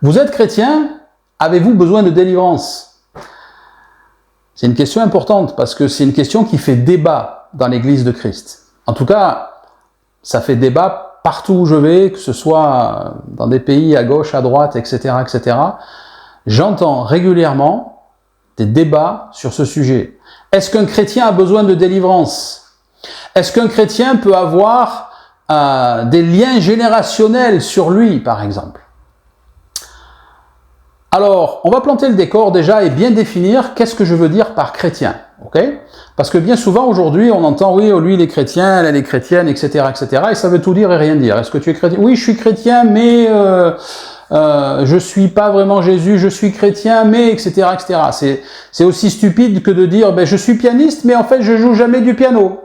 Vous êtes chrétien, avez-vous besoin de délivrance? C'est une question importante parce que c'est une question qui fait débat dans l'Église de Christ. En tout cas, ça fait débat partout où je vais, que ce soit dans des pays à gauche, à droite, etc., etc. J'entends régulièrement des débats sur ce sujet. Est-ce qu'un chrétien a besoin de délivrance? Est-ce qu'un chrétien peut avoir des liens générationnels sur lui, par exemple? Alors, on va planter le décor déjà et bien définir qu'est-ce que je veux dire par chrétien. Okay? Parce que bien souvent aujourd'hui, on entend oui, lui il est chrétien, elle est chrétienne, etc., etc. Et ça veut tout dire et rien dire. Est-ce que tu es chrétien? Oui, je suis chrétien, mais je suis pas vraiment Jésus. Je suis chrétien, mais etc., etc. C'est aussi stupide que de dire je suis pianiste, mais en fait je joue jamais du piano.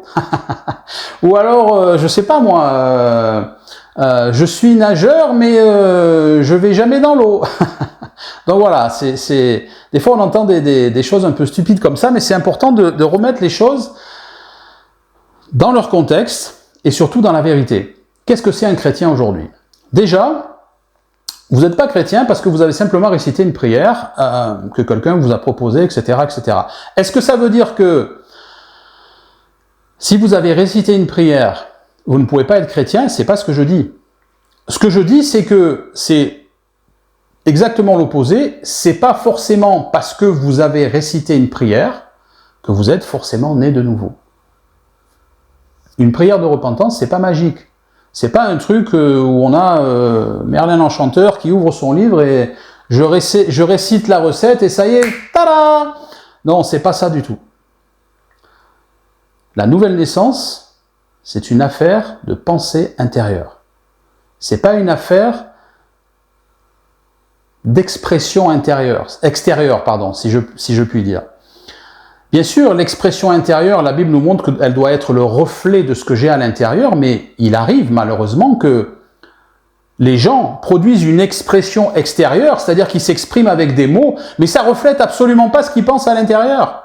Ou alors je sais pas moi. Je suis nageur, mais je vais jamais dans l'eau. Donc voilà, des fois on entend des choses un peu stupides comme ça, mais c'est important de remettre les choses dans leur contexte et surtout dans la vérité. Qu'est-ce que c'est un chrétien aujourd'hui? Déjà, vous n'êtes pas chrétien parce que vous avez simplement récité une prière que quelqu'un vous a proposée, etc., etc. Est-ce que ça veut dire que si vous avez récité une prière, vous ne pouvez pas être chrétien? C'est pas ce que je dis. Ce que je dis, c'est que c'est exactement l'opposé. C'est pas forcément parce que vous avez récité une prière que vous êtes forcément né de nouveau. Une prière de repentance, c'est pas magique. C'est pas un truc où on a Merlin l'Enchanteur qui ouvre son livre et je récite la recette et ça y est, tada! Non, c'est pas ça du tout. La nouvelle naissance, c'est une affaire de pensée intérieure. C'est pas une affaire d'expression extérieure, pardon, si je puis dire. Bien sûr, l'expression intérieure, la Bible nous montre qu'elle doit être le reflet de ce que j'ai à l'intérieur, mais il arrive malheureusement que les gens produisent une expression extérieure, c'est-à-dire qu'ils s'expriment avec des mots, mais ça reflète absolument pas ce qu'ils pensent à l'intérieur.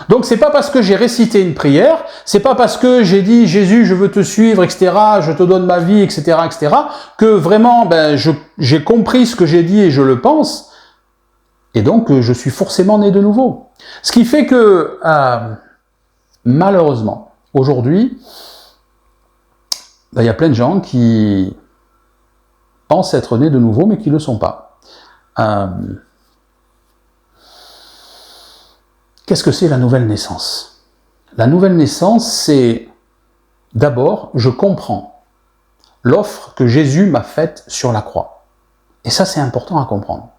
Donc c'est pas parce que j'ai récité une prière, c'est pas parce que j'ai dit Jésus je veux te suivre, etc., je te donne ma vie, etc., etc., que vraiment j'ai compris ce que j'ai dit et je le pense, et donc je suis forcément né de nouveau. Ce qui fait que malheureusement, aujourd'hui, il y a plein de gens qui pensent être nés de nouveau mais qui ne le sont pas. Qu'est-ce que c'est la nouvelle naissance? La nouvelle naissance, c'est d'abord, je comprends l'offre que Jésus m'a faite sur la croix. Et ça, c'est important à comprendre.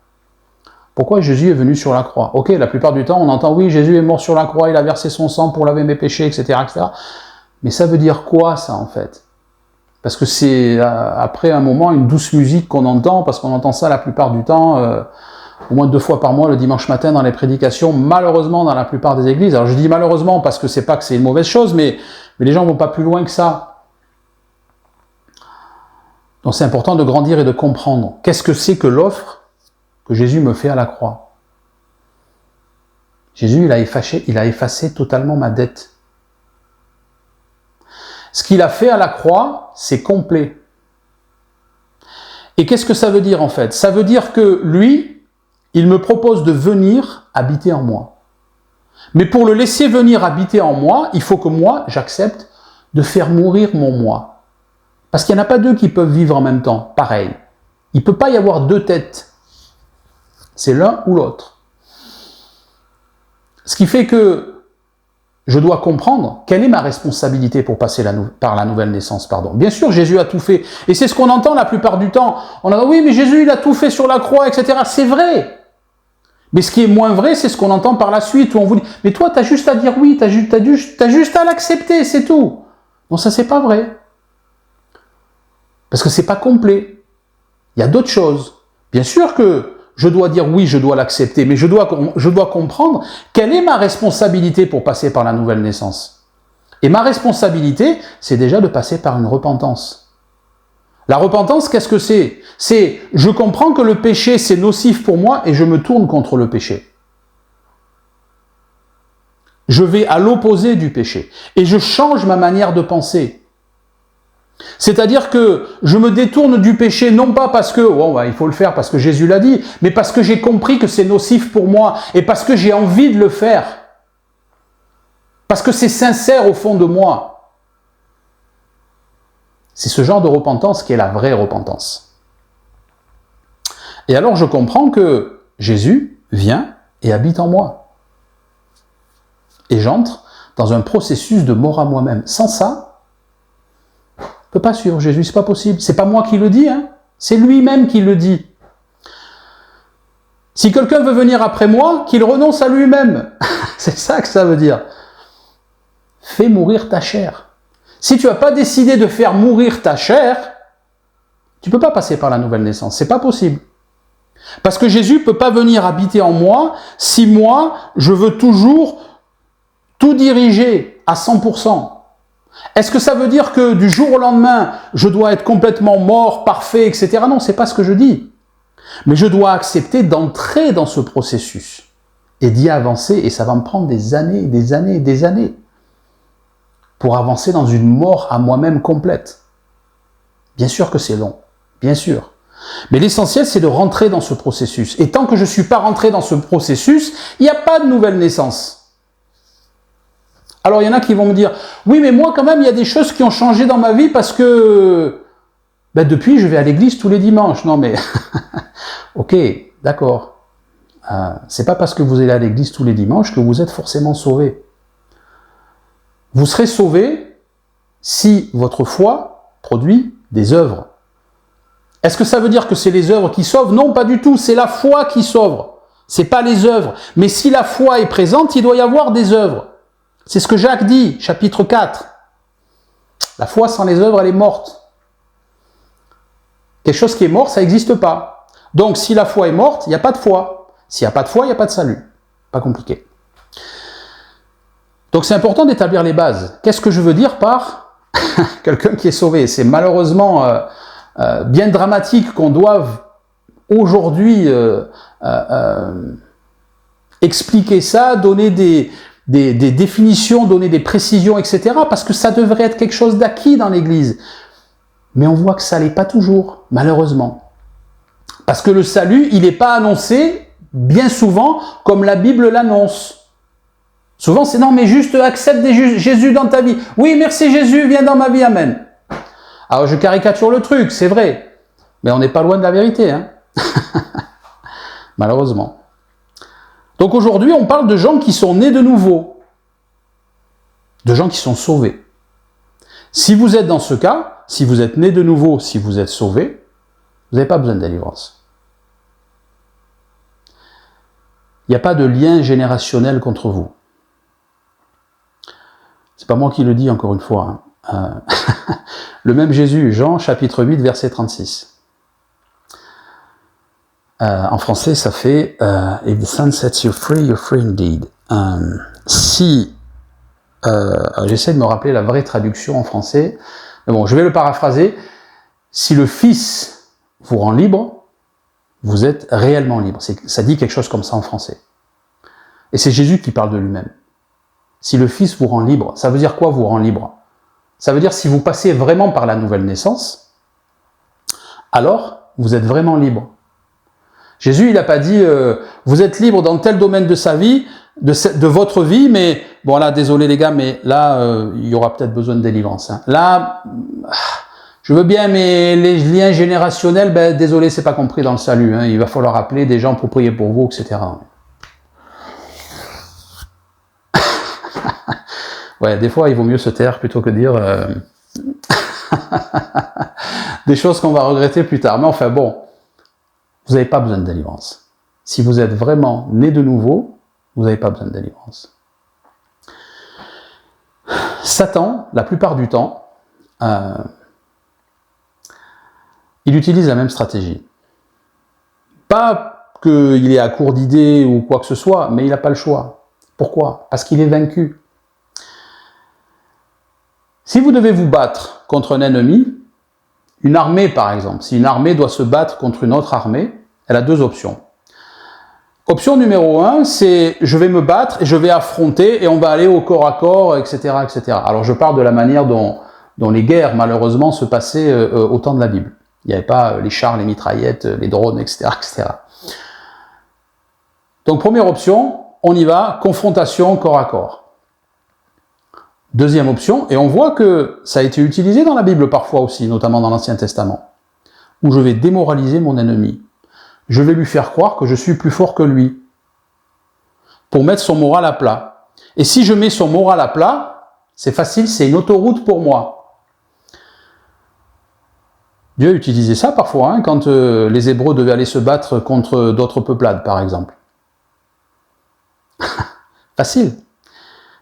Pourquoi Jésus est venu sur la croix? Ok, la plupart du temps, on entend, oui, Jésus est mort sur la croix, il a versé son sang pour laver mes péchés, etc., etc. Mais ça veut dire quoi, ça, en fait? Parce que c'est, après un moment, une douce musique qu'on entend, parce qu'on entend ça la plupart du temps, au moins 2 fois par mois, le dimanche matin, dans les prédications, malheureusement, dans la plupart des églises. Alors je dis malheureusement, parce que c'est pas que c'est une mauvaise chose, mais les gens vont pas plus loin que ça. Donc c'est important de grandir et de comprendre. Qu'est-ce que c'est que l'offre que Jésus me fait à la croix? Jésus, il a effacé totalement ma dette. Ce qu'il a fait à la croix, c'est complet. Et qu'est-ce que ça veut dire en fait? Ça veut dire que lui, il me propose de venir habiter en moi. Mais pour le laisser venir habiter en moi, il faut que moi, j'accepte de faire mourir mon moi. Parce qu'il n'y en a pas deux qui peuvent vivre en même temps, pareil. Il ne peut pas y avoir 2 têtes. C'est l'un ou l'autre. Ce qui fait que je dois comprendre quelle est ma responsabilité pour passer par la nouvelle naissance. Bien sûr, Jésus a tout fait. Et c'est ce qu'on entend la plupart du temps. On a dit, oui, mais Jésus, il a tout fait sur la croix, etc. C'est vrai. Mais ce qui est moins vrai, c'est ce qu'on entend par la suite, où on vous dit, mais toi, tu as juste à dire oui, tu as juste à l'accepter, c'est tout. Non, ça, c'est pas vrai. Parce que c'est pas complet. Il y a d'autres choses. Bien sûr que je dois dire oui, je dois l'accepter, mais je dois comprendre quelle est ma responsabilité pour passer par la nouvelle naissance. Et ma responsabilité, c'est déjà de passer par une repentance. La repentance, qu'est-ce que c'est? C'est, je comprends que le péché, c'est nocif pour moi et je me tourne contre le péché. Je vais à l'opposé du péché et je change ma manière de penser. C'est-à-dire que je me détourne du péché, non pas parce que, bon, bah, il faut le faire parce que Jésus l'a dit, mais parce que j'ai compris que c'est nocif pour moi et parce que j'ai envie de le faire. Parce que c'est sincère au fond de moi. C'est ce genre de repentance qui est la vraie repentance. Et alors je comprends que Jésus vient et habite en moi. Et j'entre dans un processus de mort à moi-même. Sans ça, je ne peux pas suivre Jésus, c'est pas possible. C'est pas moi qui le dis, hein. C'est lui-même qui le dit. Si quelqu'un veut venir après moi, qu'il renonce à lui-même. C'est ça que ça veut dire. Fais mourir ta chair. Si tu n'as pas décidé de faire mourir ta chair, tu ne peux pas passer par la nouvelle naissance. C'est pas possible. Parce que Jésus ne peut pas venir habiter en moi si moi, je veux toujours tout diriger à 100%. Est-ce que ça veut dire que du jour au lendemain, je dois être complètement mort, parfait, etc. Non, c'est pas ce que je dis. Mais je dois accepter d'entrer dans ce processus et d'y avancer, et ça va me prendre des années, des années, des années pour avancer dans une mort à moi-même complète. Bien sûr que c'est long, bien sûr. Mais l'essentiel, c'est de rentrer dans ce processus. Et tant que je ne suis pas rentré dans ce processus, il n'y a pas de nouvelle naissance. Alors, il y en a qui vont me dire, oui, mais moi, quand même, il y a des choses qui ont changé dans ma vie parce que, depuis, je vais à l'église tous les dimanches. Non, mais, ok, d'accord. C'est pas parce que vous allez à l'église tous les dimanches que vous êtes forcément sauvé. Vous serez sauvé si votre foi produit des œuvres. Est-ce que ça veut dire que c'est les œuvres qui sauvent? Non, pas du tout, c'est la foi qui sauve. C'est pas les œuvres. Mais si la foi est présente, il doit y avoir des œuvres. C'est ce que Jacques dit, chapitre 4. La foi sans les œuvres, elle est morte. Quelque chose qui est mort, ça n'existe pas. Donc, si la foi est morte, il n'y a pas de foi. S'il n'y a pas de foi, il n'y a pas de salut. Pas compliqué. Donc, c'est important d'établir les bases. Qu'est-ce que je veux dire par quelqu'un qui est sauvé? C'est malheureusement bien dramatique qu'on doive aujourd'hui expliquer ça, donner des définitions, donner des précisions, etc. Parce que ça devrait être quelque chose d'acquis dans l'Église. Mais on voit que ça l'est pas toujours, malheureusement. Parce que le salut, il n'est pas annoncé, bien souvent, comme la Bible l'annonce. Souvent, c'est non, mais juste accepte Jésus dans ta vie. Oui, merci Jésus, viens dans ma vie, amen. Alors, je caricature le truc, c'est vrai. Mais on n'est pas loin de la vérité, hein. Malheureusement. Donc aujourd'hui, on parle de gens qui sont nés de nouveau. De gens qui sont sauvés. Si vous êtes dans ce cas, si vous êtes nés de nouveau, si vous êtes sauvés, vous n'avez pas besoin de délivrance. Il n'y a pas de lien générationnel contre vous. C'est pas moi qui le dis, encore une fois. Le même Jésus, Jean, chapitre 8, verset 36. En français, ça fait If the Son sets you free, you're free indeed. J'essaie de me rappeler la vraie traduction en français. Mais bon, je vais le paraphraser. Si le Fils vous rend libre, vous êtes réellement libre. Ça dit quelque chose comme ça en français. Et c'est Jésus qui parle de lui-même. Si le Fils vous rend libre, ça veut dire quoi vous rend libre? Ça veut dire si vous passez vraiment par la nouvelle naissance, alors vous êtes vraiment libre. Jésus, il n'a pas dit vous êtes libre dans tel domaine de sa vie, de votre vie, mais bon là, désolé les gars, mais là, il y aura peut-être besoin de délivrance. Hein. Là, je veux bien, mais les liens générationnels, désolé, c'est pas compris dans le salut. Hein. Il va falloir appeler des gens pour prier pour vous, etc. Ouais, des fois, il vaut mieux se taire plutôt que dire des choses qu'on va regretter plus tard. Mais enfin bon, vous n'avez pas besoin de délivrance. Si vous êtes vraiment né de nouveau, vous n'avez pas besoin de délivrance. Satan, la plupart du temps, il utilise la même stratégie. Pas qu'il est à court d'idées ou quoi que ce soit, mais il n'a pas le choix. Pourquoi? Parce qu'il est vaincu. Si vous devez vous battre contre un ennemi, une armée par exemple, si une armée doit se battre contre une autre armée, elle a deux options. Option numéro 1, c'est je vais me battre et je vais affronter et on va aller au corps à corps, etc., etc. Alors je parle de la manière dont dont les guerres, malheureusement, se passaient au temps de la Bible. Il n'y avait pas les chars, les mitraillettes, les drones, etc., etc. Donc, première option, on y va, confrontation corps à corps. Deuxième option, et on voit que ça a été utilisé dans la Bible parfois aussi, notamment dans l'Ancien Testament, où je vais démoraliser mon ennemi. Je vais lui faire croire que je suis plus fort que lui, pour mettre son moral à plat. Et si je mets son moral à plat, c'est facile, c'est une autoroute pour moi. Dieu a utilisé ça parfois, hein, quand les Hébreux devaient aller se battre contre d'autres peuplades, par exemple. Facile.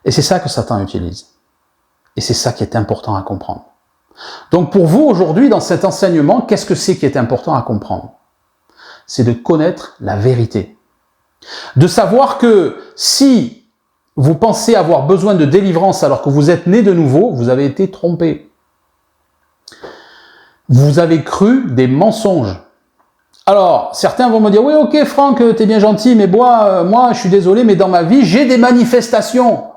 Et c'est ça que Satan utilise. Et c'est ça qui est important à comprendre. Donc pour vous, aujourd'hui, dans cet enseignement, qu'est-ce que c'est qui est important à comprendre? C'est de connaître la vérité. De savoir que si vous pensez avoir besoin de délivrance alors que vous êtes né de nouveau, vous avez été trompé. Vous avez cru des mensonges. Alors, certains vont me dire, oui, ok Franck, t'es bien gentil, mais moi, je suis désolé, mais dans ma vie, j'ai des manifestations.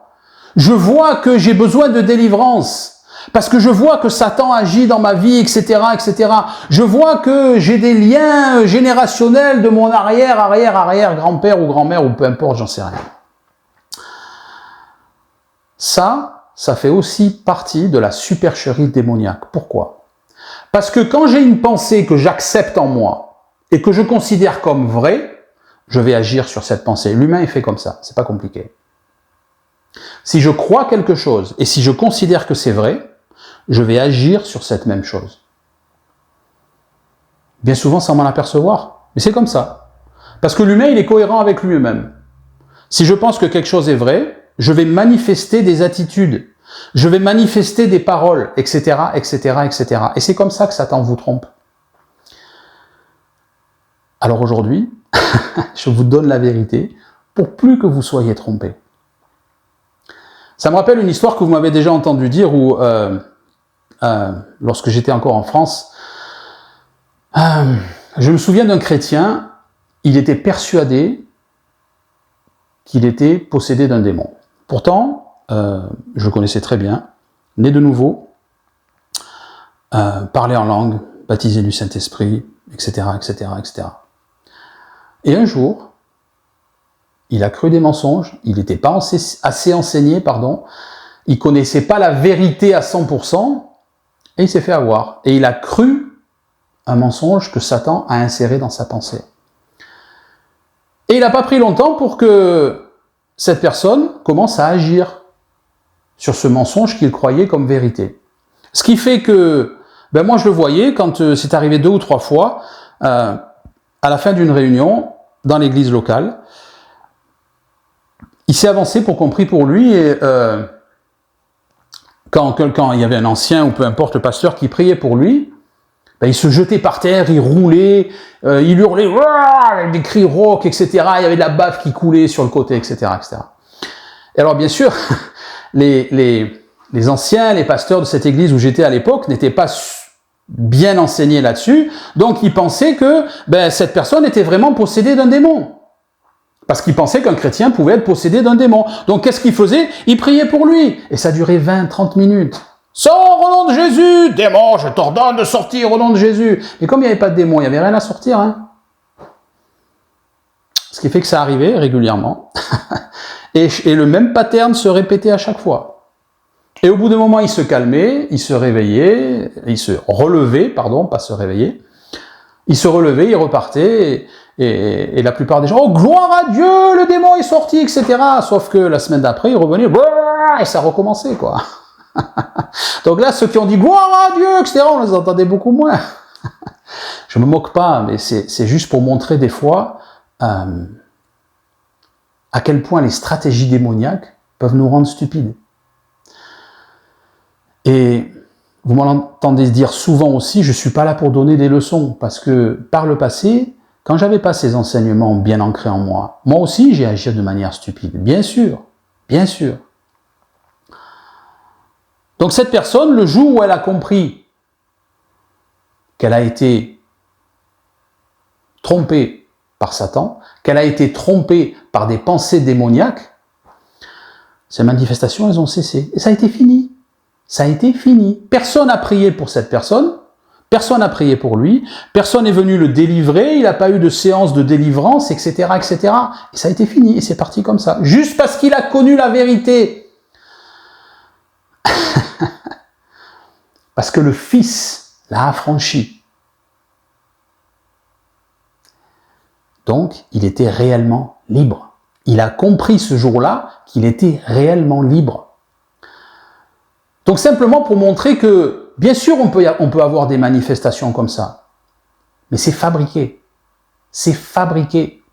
Je vois que j'ai besoin de délivrance. Parce que je vois que Satan agit dans ma vie, etc., etc. Je vois que j'ai des liens générationnels de mon arrière, grand-père ou grand-mère, ou peu importe, j'en sais rien. Ça fait aussi partie de la supercherie démoniaque. Pourquoi? Parce que quand j'ai une pensée que j'accepte en moi, et que je considère comme vraie, je vais agir sur cette pensée. L'humain est fait comme ça, c'est pas compliqué. Si je crois quelque chose, et si je considère que c'est vrai, je vais agir sur cette même chose. Bien souvent sans m'en apercevoir, mais c'est comme ça. Parce que l'humain, il est cohérent avec lui-même. Si je pense que quelque chose est vrai, je vais manifester des attitudes, je vais manifester des paroles, etc., etc., etc. Et c'est comme ça que Satan vous trompe. Alors aujourd'hui, je vous donne la vérité pour plus que vous soyez trompés. Ça me rappelle une histoire que vous m'avez déjà entendu dire où, lorsque j'étais encore en France, je me souviens d'un chrétien, il était persuadé qu'il était possédé d'un démon. Pourtant, je le connaissais très bien, né de nouveau, parlait en langue, baptisé du Saint-Esprit, etc., etc., etc. Et un jour, il a cru des mensonges, il n'était pas assez enseigné, il connaissait pas la vérité à 100%, et il s'est fait avoir. Et il a cru un mensonge que Satan a inséré dans sa pensée. Et il n'a pas pris longtemps pour que cette personne commence à agir sur ce mensonge qu'il croyait comme vérité. Ce qui fait que, moi je le voyais quand c'est arrivé 2 ou 3 fois, à la fin d'une réunion, dans l'église locale, il s'est avancé pour qu'on prie pour lui, et quand il y avait un ancien, ou peu importe, le pasteur qui priait pour lui, il se jetait par terre, il roulait, il hurlait, avec des cris rauques, etc. Il y avait de la bave qui coulait sur le côté, etc., etc. Et alors, bien sûr, les anciens, les pasteurs de cette église où j'étais à l'époque, n'étaient pas bien enseignés là-dessus, donc ils pensaient que cette personne était vraiment possédée d'un démon. Parce qu'ils pensaient qu'un chrétien pouvait être possédé d'un démon. Donc qu'est-ce qu'il faisait? Il priait pour lui. Et ça durait 20-30 minutes. Sors au nom de Jésus, démon, je t'ordonne de sortir au nom de Jésus. Mais comme il n'y avait pas de démon, il n'y avait rien à sortir. Hein. Ce qui fait que ça arrivait régulièrement. et le même pattern se répétait à chaque fois. Et au bout d'un moment, il se calmait, il se réveillait, il se relevait, pas se réveiller. Il se relevait, il repartait, et la plupart des gens, oh gloire à Dieu, le démon est sorti, etc. Sauf que la semaine d'après, il revenait, et ça recommençait, quoi. Donc là, ceux qui ont dit gloire à Dieu, etc., on les entendait beaucoup moins. Je me moque pas, mais c'est juste pour montrer des fois à quel point les stratégies démoniaques peuvent nous rendre stupides. Et vous m'entendez dire souvent aussi, je ne suis pas là pour donner des leçons, parce que par le passé, quand j'avais pas ces enseignements bien ancrés en moi, moi aussi j'ai agi de manière stupide, bien sûr, bien sûr. Donc cette personne, le jour où elle a compris qu'elle a été trompée par Satan, qu'elle a été trompée par des pensées démoniaques, ces manifestations, elles ont cessé. Et ça a été fini. Ça a été fini. Personne n'a prié pour cette personne. Personne n'a prié pour lui. Personne n'est venu le délivrer. Il n'a pas eu de séance de délivrance, etc., etc. Et ça a été fini. Et c'est parti comme ça. Juste parce qu'il a connu la vérité. Parce que le Fils l'a affranchi. Donc, il était réellement libre. Il a compris ce jour-là qu'il était réellement libre. Donc, simplement pour montrer que, bien sûr, on peut avoir des manifestations comme ça. Mais c'est fabriqué. C'est fabriqué.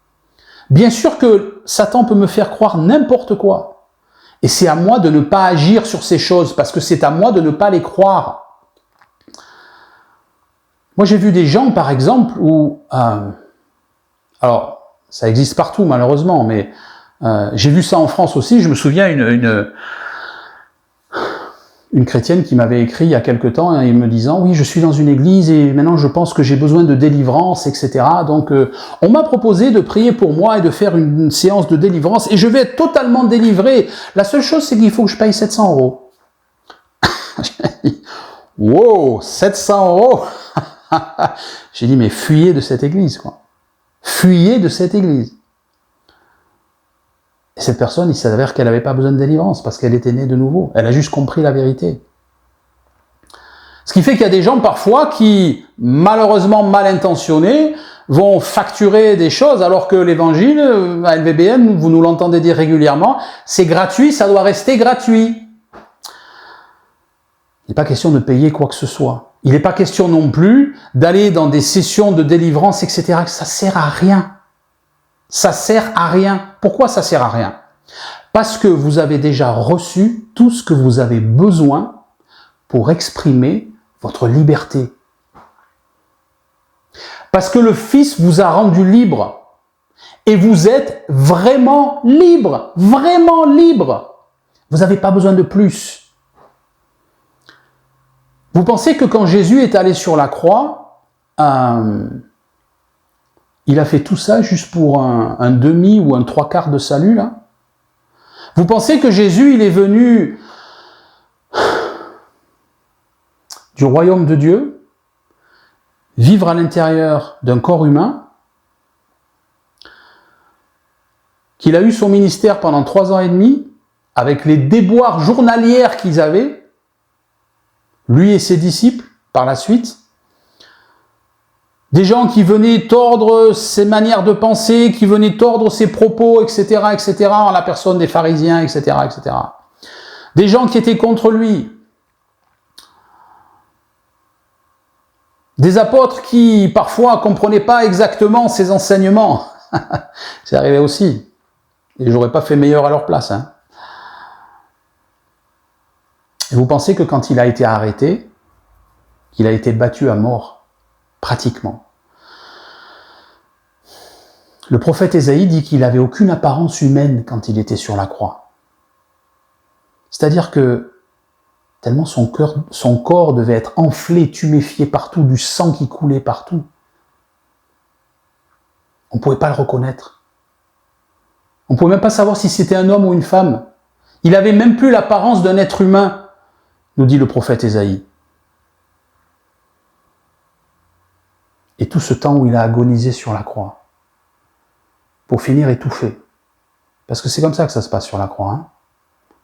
Bien sûr que Satan peut me faire croire n'importe quoi. Et c'est à moi de ne pas agir sur ces choses, parce que c'est à moi de ne pas les croire. Moi, j'ai vu des gens, par exemple, où... alors, ça existe partout, malheureusement, mais j'ai vu ça en France aussi. Je me souviens une chrétienne qui m'avait écrit il y a quelque temps, et me disant « Oui, je suis dans une église et maintenant je pense que j'ai besoin de délivrance, etc. Donc, on m'a proposé de prier pour moi et de faire une séance de délivrance et je vais être totalement délivré. La seule chose, c'est qu'il faut que je paye 700 euros. » Wow, 700 euros. J'ai dit « Mais fuyez de cette église, quoi. Fuyez de cette église. » Et cette personne, il s'avère qu'elle n'avait pas besoin de délivrance parce qu'elle était née de nouveau. Elle a juste compris la vérité. Ce qui fait qu'il y a des gens parfois qui, malheureusement mal intentionnés, vont facturer des choses alors que l'évangile, à LVBN, vous nous l'entendez dire régulièrement, c'est gratuit, ça doit rester gratuit. Il n'est pas question de payer quoi que ce soit. Il n'est pas question non plus d'aller dans des sessions de délivrance, etc. Ça sert à rien. Ça sert à rien. Pourquoi ça sert à rien? Parce que vous avez déjà reçu tout ce que vous avez besoin pour exprimer votre liberté. Parce que le Fils vous a rendu libre. Et vous êtes vraiment libre. Vraiment libre. Vous n'avez pas besoin de plus. Vous pensez que quand Jésus est allé sur la croix, il a fait tout ça juste pour un demi ou un trois quarts de salut, là? Vous pensez que Jésus, il est venu du royaume de Dieu, vivre à l'intérieur d'un corps humain, qu'il a eu son ministère pendant 3 ans et demi, avec les déboires journalières qu'ils avaient, lui et ses disciples, par la suite, des gens qui venaient tordre ses manières de penser, qui venaient tordre ses propos, etc., etc., en la personne des pharisiens, etc., etc. Des gens qui étaient contre lui. Des apôtres qui, parfois, ne comprenaient pas exactement ses enseignements. C'est arrivé aussi. Et j'aurais pas fait meilleur à leur place. Hein. Et vous pensez que quand il a été arrêté, qu'il a été battu à mort, pratiquement. Le prophète Ésaïe dit qu'il n'avait aucune apparence humaine quand il était sur la croix. C'est-à-dire que tellement son corps devait être enflé, tuméfié partout, du sang qui coulait partout. On ne pouvait pas le reconnaître. On ne pouvait même pas savoir si c'était un homme ou une femme. Il n'avait même plus l'apparence d'un être humain, nous dit le prophète Ésaïe. Et tout ce temps où il a agonisé sur la croix, pour finir étouffé. Parce que c'est comme ça que ça se passe sur la croix. Hein.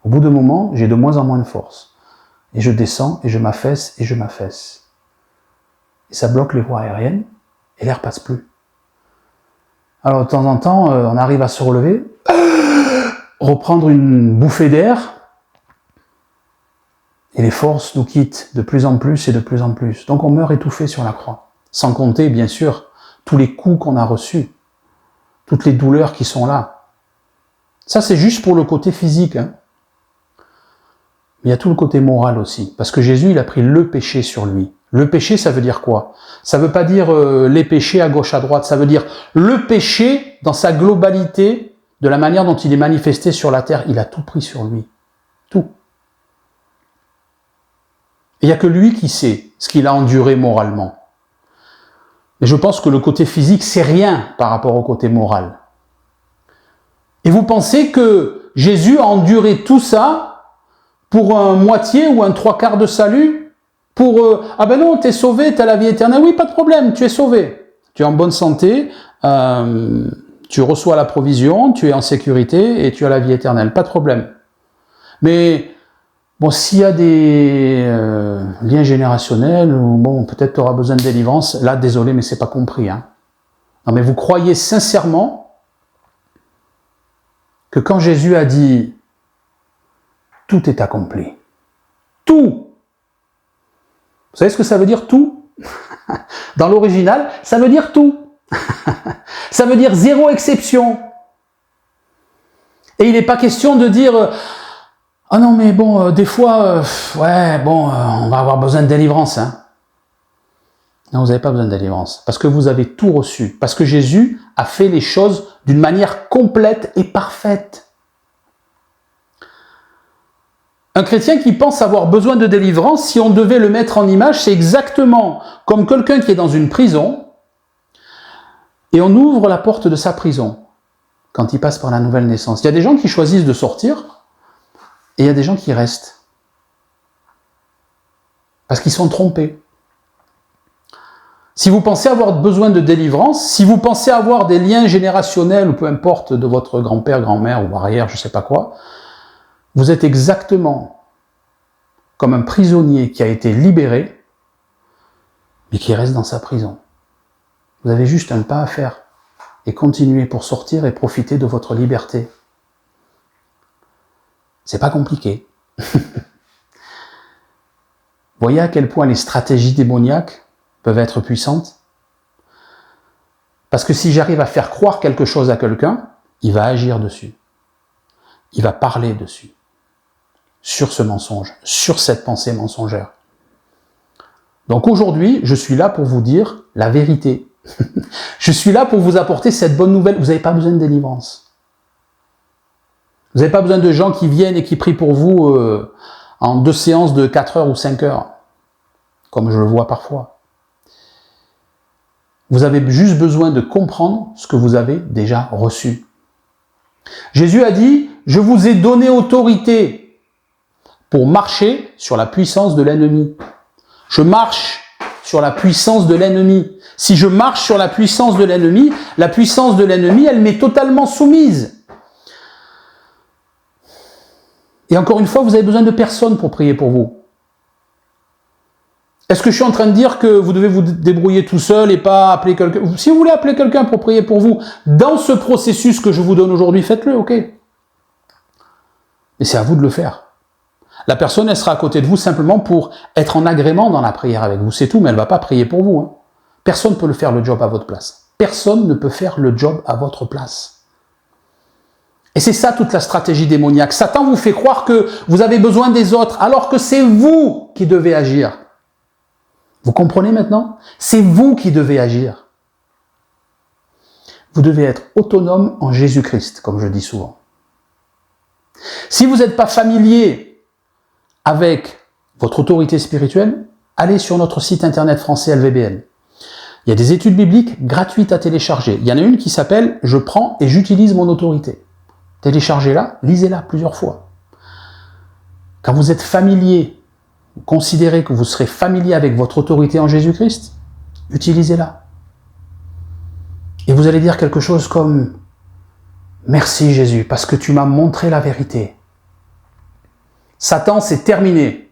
Au bout d'un moment, j'ai de moins en moins de force. Et je descends, et je m'affaisse, et je m'affaisse. Et ça bloque les voies aériennes, et l'air passe plus. Alors de temps en temps, on arrive à se relever, reprendre une bouffée d'air, et les forces nous quittent de plus en plus et de plus en plus. Donc on meurt étouffé sur la croix. Sans compter, bien sûr, tous les coups qu'on a reçus, toutes les douleurs qui sont là. Ça, c'est juste pour le côté physique. Hein. Mais il y a tout le côté moral aussi. Parce que Jésus, il a pris le péché sur lui. Le péché, ça veut dire quoi? Ça veut pas dire les péchés à gauche, à droite. Ça veut dire le péché dans sa globalité, de la manière dont il est manifesté sur la terre. Il a tout pris sur lui. Tout. Et il n'y a que lui qui sait ce qu'il a enduré moralement. Mais je pense que le côté physique, c'est rien par rapport au côté moral. Et vous pensez que Jésus a enduré tout ça Pour un moitié ou un trois quarts de salut? Pour ah ben non, t'es sauvé, t'as la vie éternelle. Oui, pas de problème, tu es sauvé. Tu es en bonne santé, tu reçois la provision, tu es en sécurité et tu as la vie éternelle. Pas de problème. Mais bon, s'il y a des liens générationnels, ou bon, peut-être tu auras besoin de délivrance, là, désolé, mais c'est pas compris. Hein. Non, mais vous croyez sincèrement que quand Jésus a dit « tout est accompli », tout, vous savez ce que ça veut dire tout? Dans l'original, ça veut dire tout. Ça veut dire zéro exception. Et il n'est pas question de dire « ah non, mais bon, des fois, ouais, bon, on va avoir besoin de délivrance. Hein. » Non, vous n'avez pas besoin de délivrance, parce que vous avez tout reçu, parce que Jésus a fait les choses d'une manière complète et parfaite. Un chrétien qui pense avoir besoin de délivrance, si on devait le mettre en image, c'est exactement comme quelqu'un qui est dans une prison, et on ouvre la porte de sa prison, quand il passe par la nouvelle naissance. Il y a des gens qui choisissent de sortir, et il y a des gens qui restent. Parce qu'ils sont trompés. Si vous pensez avoir besoin de délivrance, si vous pensez avoir des liens générationnels, ou peu importe, de votre grand-père, grand-mère, ou arrière, je ne sais pas quoi, vous êtes exactement comme un prisonnier qui a été libéré, mais qui reste dans sa prison. Vous avez juste un pas à faire, et continuer pour sortir et profiter de votre liberté. C'est pas compliqué. Voyez à quel point les stratégies démoniaques peuvent être puissantes. Parce que si j'arrive à faire croire quelque chose à quelqu'un, il va agir dessus. Il va parler dessus. Sur ce mensonge, sur cette pensée mensongère. Donc aujourd'hui, je suis là pour vous dire la vérité. Je suis là pour vous apporter cette bonne nouvelle. Vous n'avez pas besoin de délivrance. Vous n'avez pas besoin de gens qui viennent et qui prient pour vous en 2 séances de 4 heures ou 5 heures, comme je le vois parfois. Vous avez juste besoin de comprendre ce que vous avez déjà reçu. Jésus a dit, « Je vous ai donné autorité pour marcher sur la puissance de l'ennemi. » Je marche sur la puissance de l'ennemi. Si je marche sur la puissance de l'ennemi, elle m'est totalement soumise. Et encore une fois, vous avez besoin de personne pour prier pour vous. Est-ce que je suis en train de dire que vous devez vous débrouiller tout seul et pas appeler quelqu'un? Si vous voulez appeler quelqu'un pour prier pour vous, dans ce processus que je vous donne aujourd'hui, faites-le, ok. Mais c'est à vous de le faire. La personne, elle sera à côté de vous simplement pour être en agrément dans la prière avec vous, c'est tout, mais elle ne va pas prier pour vous. Hein. Personne ne peut le faire le job à votre place. Personne ne peut faire le job à votre place. Et c'est ça toute la stratégie démoniaque. Satan vous fait croire que vous avez besoin des autres, alors que c'est vous qui devez agir. Vous comprenez maintenant? C'est vous qui devez agir. Vous devez être autonome en Jésus-Christ, comme je dis souvent. Si vous n'êtes pas familier avec votre autorité spirituelle, allez sur notre site internet français LVBN. Il y a des études bibliques gratuites à télécharger. Il y en a une qui s'appelle « Je prends et j'utilise mon autorité ». Téléchargez-la, lisez-la plusieurs fois. Quand vous êtes familier, considérez que vous serez familier avec votre autorité en Jésus-Christ, utilisez-la. Et vous allez dire quelque chose comme « Merci Jésus, parce que tu m'as montré la vérité. Satan, c'est terminé.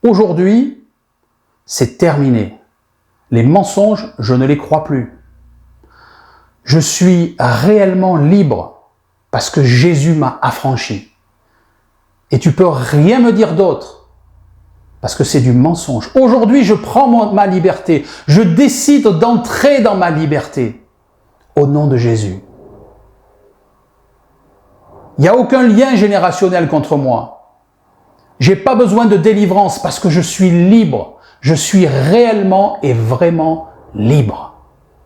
Aujourd'hui, c'est terminé. Les mensonges, je ne les crois plus. Je suis réellement libre parce que Jésus m'a affranchi. Et tu peux rien me dire d'autre parce que c'est du mensonge. Aujourd'hui, je prends ma liberté. Je décide d'entrer dans ma liberté au nom de Jésus. Il n'y a aucun lien générationnel contre moi. Je n'ai pas besoin de délivrance parce que je suis libre. Je suis réellement et vraiment libre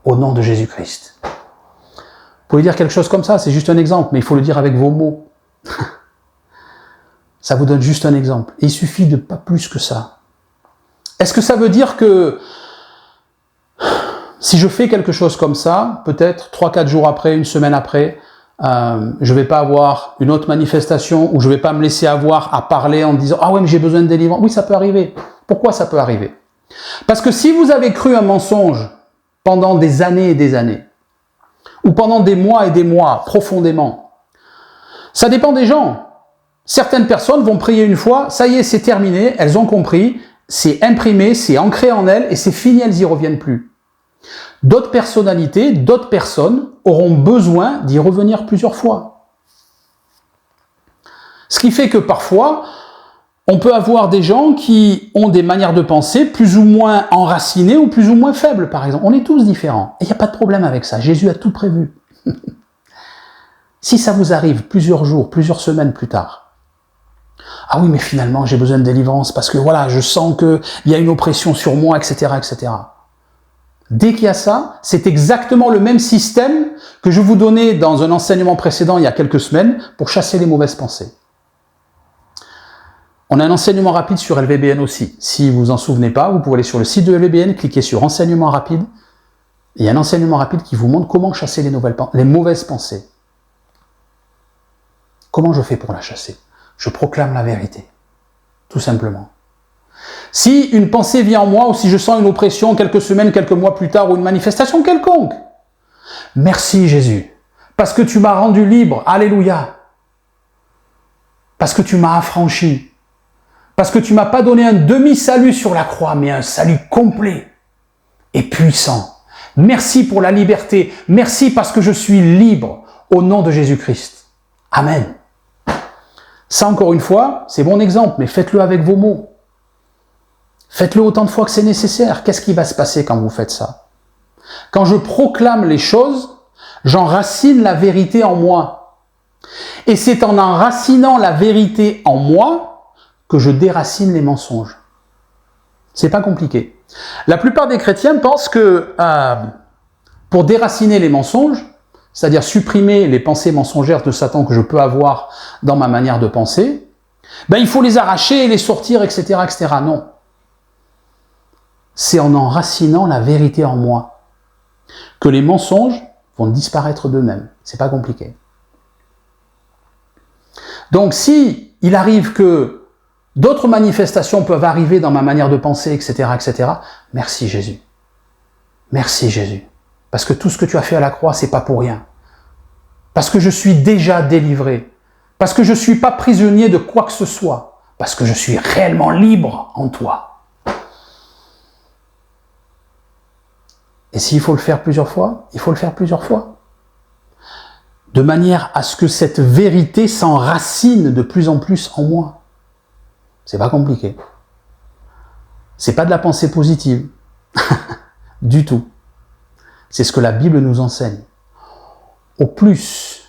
au nom de Jésus-Christ. Vous pouvez dire quelque chose comme ça, c'est juste un exemple, mais il faut le dire avec vos mots. Ça vous donne juste un exemple. Et il suffit de pas plus que ça. Est-ce que ça veut dire que si je fais quelque chose comme ça, peut-être 3-4 jours après, une semaine après, je vais pas avoir une autre manifestation, ou je vais pas me laisser avoir à parler en disant « Ah ouais, mais j'ai besoin de délivrance ». Oui, ça peut arriver. Pourquoi ça peut arriver? Parce que si vous avez cru un mensonge pendant des années et des années, ou pendant des mois et des mois, profondément, ça dépend des gens. Certaines personnes vont prier une fois, ça y est, c'est terminé, elles ont compris, c'est imprimé, c'est ancré en elles, et c'est fini, elles n'y reviennent plus. D'autres personnalités, d'autres personnes auront besoin d'y revenir plusieurs fois. Ce qui fait que parfois, on peut avoir des gens qui ont des manières de penser plus ou moins enracinées ou plus ou moins faibles, par exemple. On est tous différents. Et il n'y a pas de problème avec ça. Jésus a tout prévu. Si ça vous arrive plusieurs jours, plusieurs semaines plus tard, ah oui, mais finalement, j'ai besoin de délivrance parce que voilà, je sens qu'il y a une oppression sur moi, etc., etc. Dès qu'il y a ça, c'est exactement le même système que je vous donnais dans un enseignement précédent il y a quelques semaines pour chasser les mauvaises pensées. On a un enseignement rapide sur LVBN aussi. Si vous vous en souvenez pas, vous pouvez aller sur le site de LVBN, cliquer sur enseignement rapide. Il y a un enseignement rapide qui vous montre comment chasser les mauvaises pensées. Comment je fais pour la chasser? Je proclame la vérité. Tout simplement. Si une pensée vient en moi, ou si je sens une oppression quelques semaines, quelques mois plus tard, ou une manifestation quelconque, merci Jésus, parce que tu m'as rendu libre, alléluia, parce que tu m'as affranchi, parce que tu m'as pas donné un demi-salut sur la croix, mais un salut complet et puissant. Merci pour la liberté, merci parce que je suis libre au nom de Jésus-Christ. Amen. Ça, encore une fois, c'est mon exemple, mais faites-le avec vos mots. Faites-le autant de fois que c'est nécessaire. Qu'est-ce qui va se passer quand vous faites ça? Quand je proclame les choses, j'enracine la vérité en moi. Et c'est en enracinant la vérité en moi que je déracine les mensonges. C'est pas compliqué. La plupart des chrétiens pensent que pour déraciner les mensonges, c'est-à-dire supprimer les pensées mensongères de Satan que je peux avoir dans ma manière de penser, ben il faut les arracher, les sortir, etc., etc. Non. C'est en enracinant la vérité en moi que les mensonges vont disparaître d'eux-mêmes. C'est pas compliqué. Donc si il arrive que d'autres manifestations peuvent arriver dans ma manière de penser, etc., etc., merci Jésus. Merci Jésus. Parce que tout ce que tu as fait à la croix, c'est pas pour rien. Parce que je suis déjà délivré. Parce que je suis pas prisonnier de quoi que ce soit. Parce que je suis réellement libre en toi. Et s'il faut le faire plusieurs fois, il faut le faire plusieurs fois. De manière à ce que cette vérité s'enracine de plus en plus en moi. C'est pas compliqué. C'est pas de la pensée positive. Du tout. C'est ce que la Bible nous enseigne. Au plus,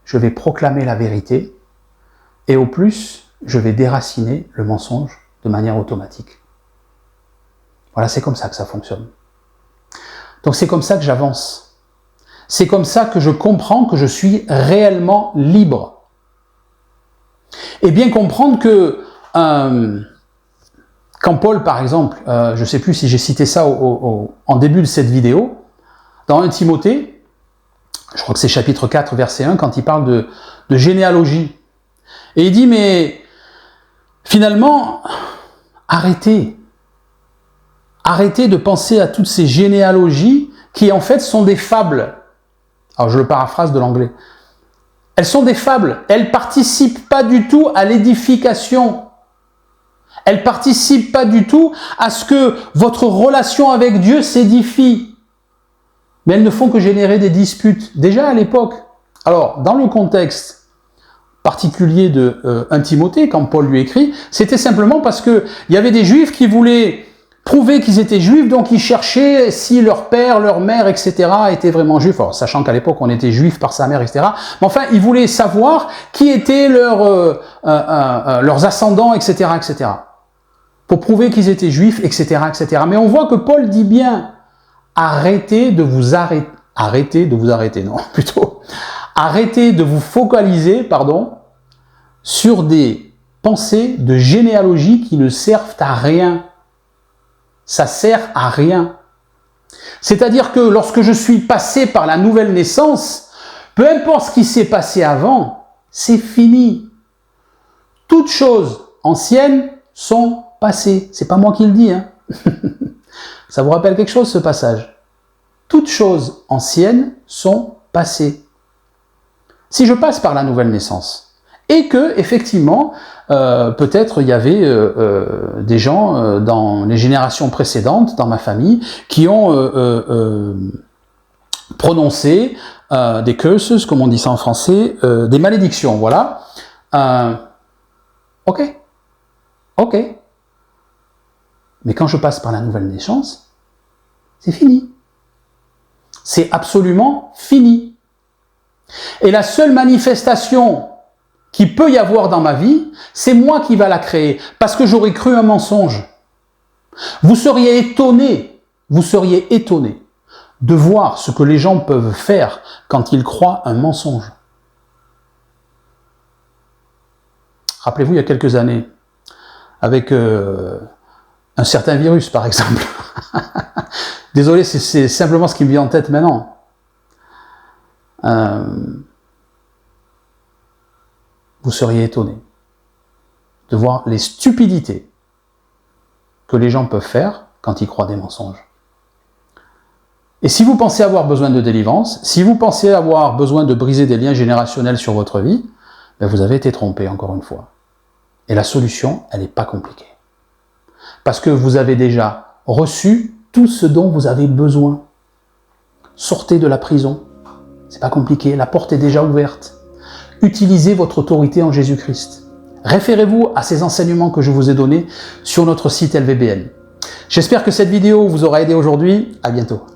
je vais proclamer la vérité, et au plus, je vais déraciner le mensonge de manière automatique. Voilà, c'est comme ça que ça fonctionne. Donc c'est comme ça que j'avance. C'est comme ça que je comprends que je suis réellement libre. Et bien comprendre que quand Paul, par exemple, je ne sais plus si j'ai cité ça en début de cette vidéo, dans 1 Timothée, je crois que c'est chapitre 4, verset 1, quand il parle de généalogie. Et il dit, mais finalement, arrêtez de penser à toutes ces généalogies qui en fait sont des fables. Alors je le paraphrase de l'anglais. Elles sont des fables, elles participent pas du tout à l'édification. Elles participent pas du tout à ce que votre relation avec Dieu s'édifie. Mais elles ne font que générer des disputes. Déjà à l'époque. Alors, dans le contexte particulier de 1 Timothée, quand Paul lui écrit, c'était simplement parce que il y avait des Juifs qui voulaient prouver qu'ils étaient Juifs, donc ils cherchaient si leur père, leur mère, etc. étaient vraiment Juifs. Alors, sachant qu'à l'époque, on était Juif par sa mère, etc. Mais enfin, ils voulaient savoir qui étaient leurs ascendants, etc., etc. Pour prouver qu'ils étaient Juifs, etc., etc. Mais on voit que Paul dit bien, arrêtez de vous focaliser, sur des pensées de généalogie qui ne servent à rien. Ça sert à rien. C'est-à-dire que lorsque je suis passé par la nouvelle naissance, Peu importe ce qui s'est passé avant, c'est fini. Toutes choses anciennes sont passées. C'est pas moi qui le dis, hein. Ça vous rappelle quelque chose, ce passage? Toutes choses anciennes sont passées. Si je passe par la nouvelle naissance, et que, effectivement, peut-être il y avait des gens dans les générations précédentes, dans ma famille, qui ont prononcé des curses, comme on dit ça en français, des malédictions, voilà. Ok. Mais quand je passe par la nouvelle naissance, c'est fini. C'est absolument fini. Et la seule manifestation qui peut y avoir dans ma vie, c'est moi qui va la créer, parce que j'aurais cru un mensonge. Vous seriez étonné de voir ce que les gens peuvent faire quand ils croient un mensonge. Rappelez-vous, il y a quelques années, avec un certain virus, par exemple. Désolé, c'est simplement ce qui me vient en tête maintenant. Vous seriez étonné de voir les stupidités que les gens peuvent faire quand ils croient des mensonges. Et si vous pensez avoir besoin de délivrance, si vous pensez avoir besoin de briser des liens générationnels sur votre vie, ben vous avez été trompé encore une fois. Et la solution, elle n'est pas compliquée. Parce que vous avez déjà reçu tout ce dont vous avez besoin. Sortez de la prison. C'est pas compliqué, la porte est déjà ouverte. Utilisez votre autorité en Jésus-Christ. Référez-vous à ces enseignements que je vous ai donnés sur notre site LVBN. J'espère que cette vidéo vous aura aidé aujourd'hui. À bientôt.